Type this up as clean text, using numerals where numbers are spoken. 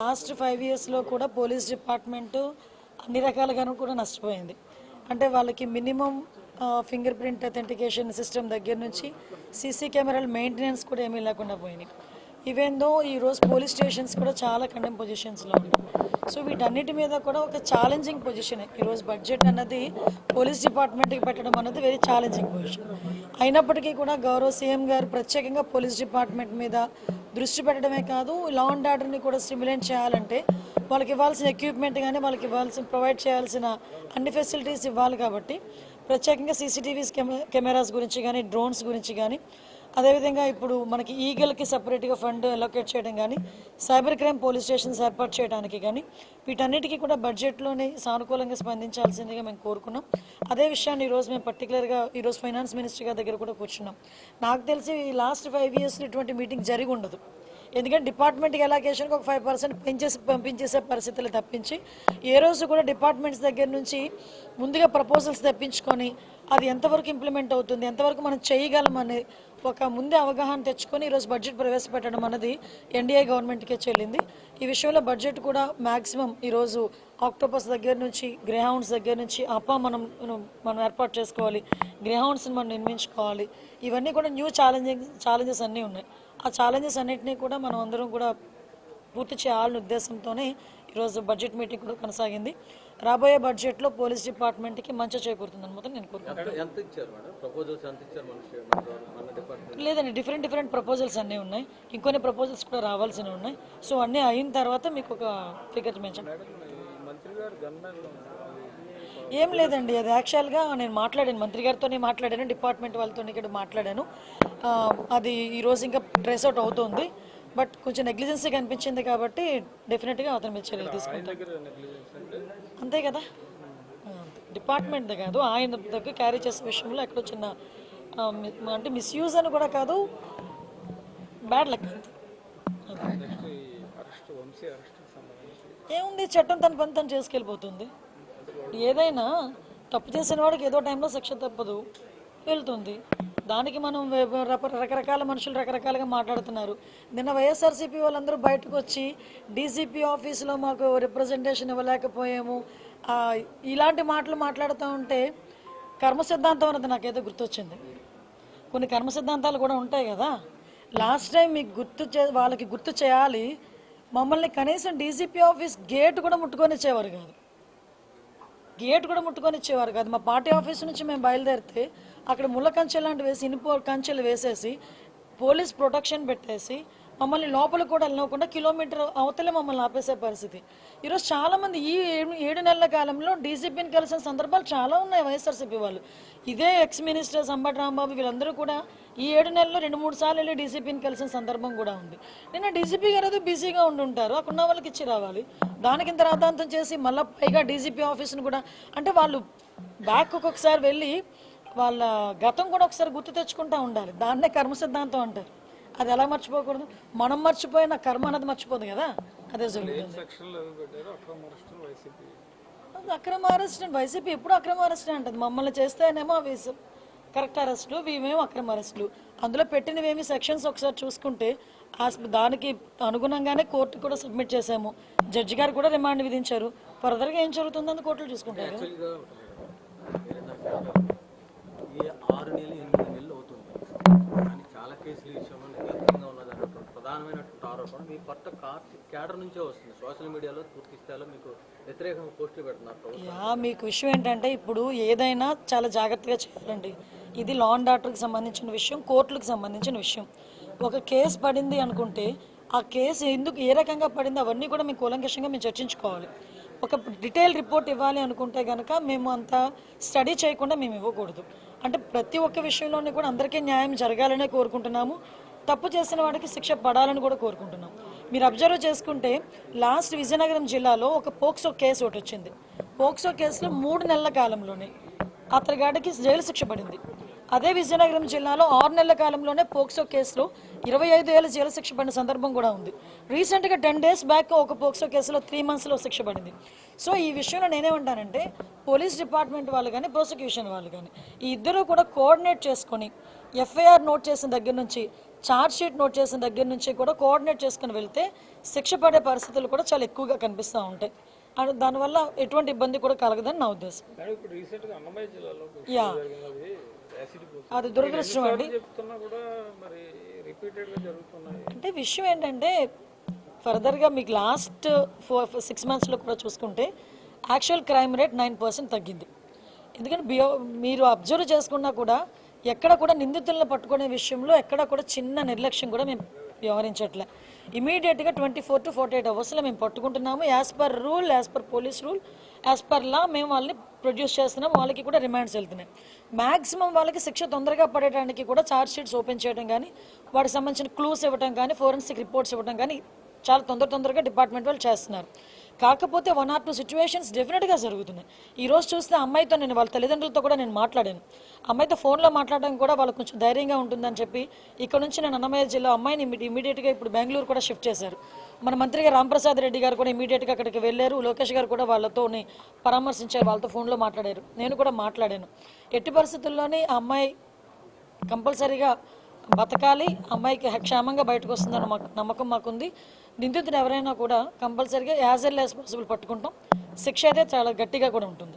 Last 5 ఇయర్స్లో కూడా police department అన్ని రకాలుగాను కూడా నష్టపోయింది. అంటే వాళ్ళకి minimum finger print authentication system దగ్గర నుంచి సీసీ కెమెరాల మెయింటెనెన్స్ కూడా ఏమీ లేకుండా పోయినాయి. ఈవెన్ దో ఈరోజు పోలీస్ స్టేషన్స్ కూడా చాలా కండెమ్ పొజిషన్స్లో ఉన్నాయి. సో వీటన్నిటి మీద కూడా ఒక ఛాలెంజింగ్ పొజిషన్. ఈరోజు బడ్జెట్ అన్నది పోలీస్ డిపార్ట్మెంట్కి పెట్టడం అన్నది వెరీ ఛాలెంజింగ్ పొజిషన్. అయినప్పటికీ కూడా గౌరవ సీఎం గారు ప్రత్యేకంగా పోలీస్ డిపార్ట్మెంట్ మీద దృష్టి పెట్టడమే కాదు, లా అండ్ ఆర్డర్ని కూడా స్టిమ్యులేట్ చేయాలంటే వాళ్ళకి ఇవ్వాల్సిన ఎక్విప్మెంట్ కానీ వాళ్ళకి ఇవ్వాల్సిన ప్రొవైడ్ చేయాల్సిన అన్ని ఫెసిలిటీస్ ఇవ్వాలి. కాబట్టి ప్రత్యేకంగా సీసీటీవీస్ కెమెరాస్ గురించి కానీ, డ్రోన్స్ గురించి కానీ, అదేవిధంగా ఇప్పుడు మనకి ఈగల్కి సపరేట్గా ఫండ్ అలొకేట్ చేయడం కానీ, సైబర్ క్రైమ్ పోలీస్ స్టేషన్స్ ఏర్పాటు చేయడానికి కానీ, వీటన్నిటికీ కూడా బడ్జెట్లోనే సానుకూలంగా స్పందించాల్సిందిగా మేము కోరుకున్నాం. అదే విషయాన్ని ఈరోజు మేము పర్టికులర్గా ఈరోజు ఫైనాన్స్ మినిస్టర్ గారి దగ్గర కూడా కూర్చున్నాం. నాకు తెలిసి లాస్ట్ 5 ఇయర్స్లో ఇటువంటి మీటింగ్ జరిగి ఉండదు. ఎందుకంటే డిపార్ట్మెంట్కి ఎలాకేషన్కి ఒక 5% పంపించేసే పరిస్థితులు తప్పించి ఏ రోజు కూడా డిపార్ట్మెంట్స్ దగ్గర నుంచి ముందుగా ప్రపోజల్స్ తెప్పించుకొని అది ఎంతవరకు ఇంప్లిమెంట్ అవుతుంది, ఎంతవరకు మనం చేయగలమని ఒక ముందే అవగాహన తెచ్చుకొని ఈరోజు బడ్జెట్ ప్రవేశపెట్టడం అన్నది ఎన్డీఏ గవర్నమెంట్కే చెల్లింది. ఈ విషయంలో బడ్జెట్ కూడా మ్యాక్సిమం ఈరోజు ఆక్టోపస్ దగ్గర నుంచి, గ్రేహౌండ్స్ దగ్గర నుంచి మనం ఏర్పాటు చేసుకోవాలి, గ్రేహౌండ్స్ని మనం నిర్మించుకోవాలి. ఇవన్నీ కూడా న్యూ ఛాలెంజెస్ అన్నీ ఉన్నాయి. ఆ ఛాలెంజెస్ అన్నింటినీ కూడా మనం అందరం కూడా పూర్తి చేయాలనే ఉద్దేశంతోనే ఈరోజు బడ్జెట్ మీటింగ్ కూడా కొనసాగింది. రాబోయే బడ్జెట్లో పోలీస్ డిపార్ట్మెంట్కి మంచి చేకూరుతుందని మాత్రం నేను కోరుకుంటున్నాను. లేదండి, డిఫరెంట్ ప్రపోజల్స్ అన్నీ ఉన్నాయి. ఇంకొన్ని ప్రపోజల్స్ కూడా రావాల్సినవి ఉన్నాయి. సో అన్నీ అయిన తర్వాత మీకు ఒక ఫిగర్ మెన్షన్. ఏం లేదండి, అది యాక్చువల్గా నేను మాట్లాడాను, మంత్రి గారితోనే మాట్లాడాను, డిపార్ట్మెంట్ వాళ్ళతో ఇక్కడ మాట్లాడాను. అది ఈరోజు ఇంకా ట్రేస్ అవుట్ అవుతుంది. బట్ కొంచెం నెగ్లిజెన్సీ కనిపించింది కాబట్టి డెఫినెట్గా అతని మీద చర్యలు తీసుకుంటాం. అంతే కదా, డిపార్ట్మెంట్ కాదు, ఆయన దగ్గర క్యారీ చేసే విషయంలో ఎక్కడో చిన్న అంటే మిస్యూజ్ అని కూడా కాదు, బ్యాడ్ లక్. ఏముంది, చట్టం తన పని తను చేసుకెళ్ళిపోతుంది. ఏదైనా తప్పు చేసిన వాడికి ఏదో టైంలో శిక్ష తప్పదు, వెళ్తుంది. దానికి మనం రకరకాల మనుషులు రకరకాలుగా మాట్లాడుతున్నారు. నిన్న వైఎస్ఆర్సీపీ వాళ్ళందరూ బయటకు వచ్చి డీసీపీ ఆఫీసులో మాకు రిప్రజెంటేషన్ ఇవ్వలేకపోయాము, ఇలాంటి మాటలు మాట్లాడుతూ ఉంటే కర్మ సిద్ధాంతం అన్నది నాకైతే గుర్తొచ్చింది. కొన్ని కర్మ సిద్ధాంతాలు కూడా ఉంటాయి కదా. లాస్ట్ టైం మీకు వాళ్ళకి గుర్తు చేయాలి, మమ్మల్ని కనీసం డీసీపీ ఆఫీస్ గేట్ కూడా ముట్టుకొని ఇచ్చేవారు కాదు. మా పార్టీ ఆఫీస్ నుంచి మేము బయలుదేరితే అక్కడ ముళ్ళ కంచెలు లాంటి వేసి, ఇనుప కంచెలు వేసేసి, పోలీస్ ప్రొటెక్షన్ పెట్టేసి మమ్మల్ని లోపల కూడా వెళ్ళకుండా కిలోమీటర్ అవతలే మమ్మల్ని ఆపేసే పరిస్థితి. ఈరోజు చాలామంది ఈ 7 నెలల కాలంలో డీసీపీని కలిసిన సందర్భాలు చాలా ఉన్నాయి. వైఎస్ఆర్సీపీ వాళ్ళు, ఇదే ఎక్స్ మినిస్టర్ అంబటి రాంబాబు వీళ్ళందరూ కూడా ఈ 7 నెలల్లో 2-3 సార్లు వెళ్ళి డీసీపీని కలిసిన సందర్భం కూడా ఉంది. నిన్న డీసీపీ గారు ఏదో బిజీగా ఉండుంటారు, అక్కడ ఉన్న వాళ్ళకి ఇచ్చి రావాలి. దానికి ఇంత రాద్ధాంతం చేసి మళ్ళీ పైగా డీసీపీ ఆఫీస్ని కూడా, అంటే వాళ్ళు బ్యాక్ ఒక్కొక్కసారి వెళ్ళి వాళ్ళ గతం కూడా ఒకసారి గుర్తు తెచ్చుకుంటూ ఉండాలి. దాన్నే కర్మ సిద్ధాంతం అంటారు. అది ఎలా మర్చిపోకూడదు? మనం మర్చిపోయిన కర్మ అన్నది మర్చిపోదు కదా, అదే జరుగుతుంది. అక్రమ అరెస్ట్ వైసీపీ ఎప్పుడు అక్రమ అరెస్ట్ అంటుంది. మమ్మల్ని చేస్తేనేమో అవి కరెక్ట్ అరెస్టులు, ఇవేమో అక్రమ అరెస్టులు. అందులో పెట్టినవేమి సెక్షన్స్ ఒకసారి చూసుకుంటే దానికి అనుగుణంగానే కోర్టు కూడా సబ్మిట్ చేసాము. జడ్జి గారు కూడా రిమాండ్ విధించారు. ఫర్దర్గా ఏం జరుగుతుందని కోర్టులు చూసుకుంటారు. 6 నెలలు 8 నెలలు అవుతుంది కానీ చాలా కేసులు విషయంలో నిర్లక్ష్యంగా ఉన్నది ప్రధానమైనటువంటి ఆరోపణ మీ కొత్త క్యాడర్ నుంచే వస్తుంది. సోషల్ మీడియాలో పూర్తి స్థాయిలో మీకు వ్యతిరేకంగా పోస్టులు పెడుతున్నారు. మీకు విషయం ఏంటంటే, ఇప్పుడు ఏదైనా చాలా జాగ్రత్తగా చేయాలండి. ఇది లా అండ్ ఆర్డర్కి సంబంధించిన విషయం, కోర్టులకు సంబంధించిన విషయం. ఒక కేసు పడింది అనుకుంటే ఆ కేసు ఎందుకు ఏ రకంగా పడింది అవన్నీ కూడా మేము కూలంకషంగా మేము చర్చించుకోవాలి. ఒక డీటెయిల్ రిపోర్ట్ ఇవ్వాలి అనుకుంటే కనుక మేము అంత స్టడీ చేయకుండా మేము ఇవ్వకూడదు. అంటే ప్రతి ఒక్క విషయంలోనే కూడా అందరికీ న్యాయం జరగాలనే కోరుకుంటున్నాము. తప్పు చేసిన వాడికి శిక్ష పడాలని కూడా కోరుకుంటున్నాం. మీరు అబ్జర్వ్ చేసుకుంటే లాస్ట్ విజయనగరం జిల్లాలో ఒక పోక్సో కేసు ఒకటి వచ్చింది. పోక్సో కేసులో 3 నెలల కాలంలోనే అతగాడికి జైలు శిక్ష పడింది. అదే విజయనగరం జిల్లాలో 6 నెలల కాలంలోనే పోక్సో కేసులో 25 ఏళ్ళ జైలు శిక్ష పడిన సందర్భం కూడా ఉంది. రీసెంట్గా 10 days బ్యాక్ ఒక పోక్సో కేసులో 3 monthsలో శిక్ష పడింది. సో ఈ విషయంలో నేనేమంటానంటే, పోలీస్ డిపార్ట్మెంట్ వాళ్ళు కానీ, ప్రాసిక్యూషన్ వాళ్ళు కానీ, ఈ ఇద్దరు కూడా కోఆర్డినేట్ చేసుకొని ఎఫ్ఐఆర్ నోట్ చేసిన దగ్గర నుంచి ఛార్జ్ షీట్ నోట్ చేసిన దగ్గర నుంచి కూడా కోఆర్డినేట్ చేసుకుని వెళ్తే శిక్ష పడే పరిస్థితులు కూడా చాలా ఎక్కువగా కనిపిస్తూ ఉంటాయి. అండ్ దానివల్ల ఎటువంటి ఇబ్బంది కూడా కలగదని నా ఉద్దేశం. యా, అది దురదృష్టం అండి. అంటే విషయం ఏంటంటే ఫర్దర్గా మీకు లాస్ట్ 6 monthsలో కూడా చూసుకుంటే యాక్చువల్ క్రైమ్ రేట్ 9% తగ్గింది. ఎందుకంటే మీరు అబ్జర్వ్ చేసుకున్నా కూడా ఎక్కడ కూడా నిందితులను పట్టుకునే విషయంలో ఎక్కడ కూడా చిన్న నిర్లక్ష్యం కూడా మేము వ్యవహరించట్లే. ఇమీడియట్గా 24 to 48 hours మేము పట్టుకుంటున్నాము. As per rule, as per police rule, as per law మేము వాళ్ళని ప్రొడ్యూస్ చేస్తున్నాం. వాళ్ళకి కూడా రిమాండ్స్ వెళ్తున్నాయి. మ్యాక్సిమం వాళ్ళకి శిక్ష తొందరగా పడేయడానికి కూడా ఛార్జ్ షీట్స్ ఓపెన్ చేయడం కానీ, వాటికి సంబంధించిన క్లూస్ ఇవ్వడం కానీ, ఫోరెన్సిక్ రిపోర్ట్స్ ఇవ్వడం కానీ చాలా తొందరగా డిపార్ట్మెంట్ వాళ్ళు చేస్తున్నారు. కాకపోతే 1 or 2 సిచ్యువేషన్స్ డెఫినెట్గా జరుగుతున్నాయి. ఈరోజు చూస్తే అమ్మాయితో నేను వాళ్ళ తల్లిదండ్రులతో కూడా నేను మాట్లాడాను. అమ్మాయితో ఫోన్లో మాట్లాడడం కూడా వాళ్ళకి కొంచెం ధైర్యంగా ఉంటుందని చెప్పి ఇక్కడ నుంచి నేను అన్నమయ్య జిల్లా అమ్మాయిని ఇమీడియట్గా ఇప్పుడు బెంగళూరు కూడా షిఫ్ట్ చేశారు. మన మంత్రిగా రాంప్రసాద్ రెడ్డి గారు కూడా ఇమీడియట్గా అక్కడికి వెళ్ళారు. లోకేష్ గారు కూడా వాళ్ళతో పరామర్శించారు, వాళ్ళతో ఫోన్లో మాట్లాడారు. నేను కూడా మాట్లాడాను. ఎట్టి పరిస్థితుల్లోనే ఆ అమ్మాయి కంపల్సరీగా బతకాలి, అమ్మాయికి క్షేమంగా బయటకు వస్తుందన్న నమ్మకం మాకుంది. నిందితుడు ఎవరైనా కూడా కంపల్సరీగా యాజ్ ఎర్లీ యాజ్ పాసిబుల్ పట్టుకుంటాం. శిక్ష అయితే చాలా గట్టిగా కూడా ఉంటుంది.